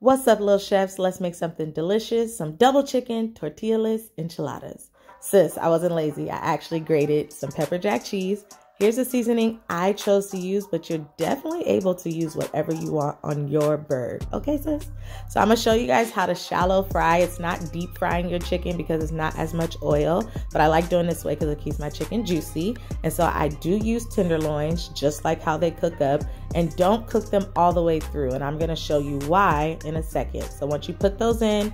What's up, little chefs? Let's make something delicious. Some double chicken, tortilla-less enchiladas. Sis, I wasn't lazy. I actually grated some pepper jack cheese. Here's the seasoning I chose to use, but you're definitely able to use whatever you want on your bird. Okay, sis? So I'm going to show you guys how to shallow fry. It's not deep frying your chicken because it's not as much oil, but I like doing this way because it keeps my chicken juicy. And so I do use tenderloins, just like how they cook up, and don't cook them all the way through. And I'm going to show you why in a second. So once you put those in,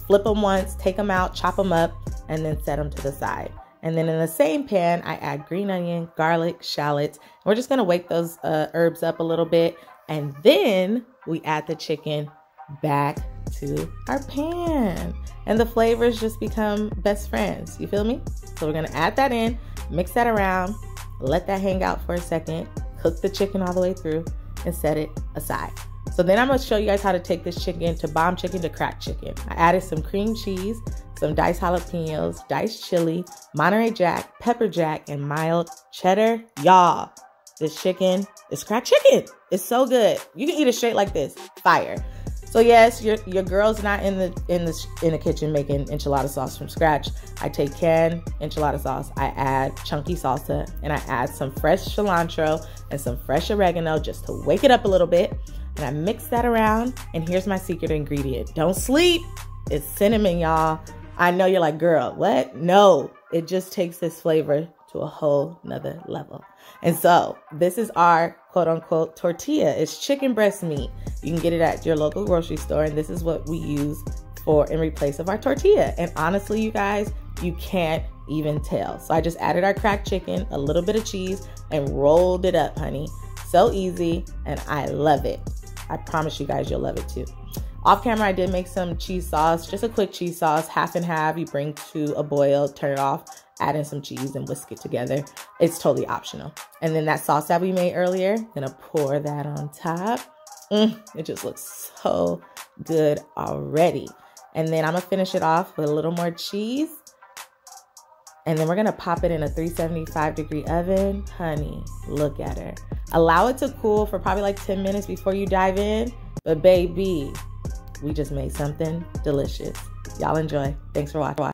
flip them once, take them out, chop them up, and then set them to the side. And then in the same pan, I add green onion, garlic, shallots. We're just gonna wake those herbs up a little bit. And then we add the chicken back to our pan. And the flavors just become best friends, you feel me? So we're gonna add that in, mix that around, let that hang out for a second, cook the chicken all the way through, and set it aside. So then I'm gonna show you guys how to take this chicken to bomb chicken to crack chicken. I added some cream cheese, some diced jalapenos, diced chili, Monterey Jack, pepper jack, and mild cheddar. Y'all, this chicken is cracked chicken. It's so good. You can eat it straight like this, fire. So yes, your girl's not in the kitchen making enchilada sauce from scratch. I take canned enchilada sauce, I add chunky salsa, and I add some fresh cilantro and some fresh oregano just to wake it up a little bit. And I mix that around, and here's my secret ingredient. Don't sleep, it's cinnamon, y'all. I know you're like, girl, what? No, it just takes this flavor to a whole nother level. And so this is our quote unquote tortilla. It's chicken breast meat. You can get it at your local grocery store, and this is what we use in replace of our tortilla. And honestly, you guys, you can't even tell. So I just added our cracked chicken, a little bit of cheese, and rolled it up, honey. So easy, and I love it. I promise you guys you'll love it too. Off camera, I did make some cheese sauce, just a quick cheese sauce, half and half. You bring to a boil, turn it off, add in some cheese and whisk it together. It's totally optional. And then that sauce that we made earlier, gonna pour that on top. It just looks so good already. And then I'm gonna finish it off with a little more cheese. And then we're gonna pop it in a 375-degree oven. Honey, look at her. Allow it to cool for probably like 10 minutes before you dive in. But baby, we just made something delicious. Y'all enjoy. Thanks for watching.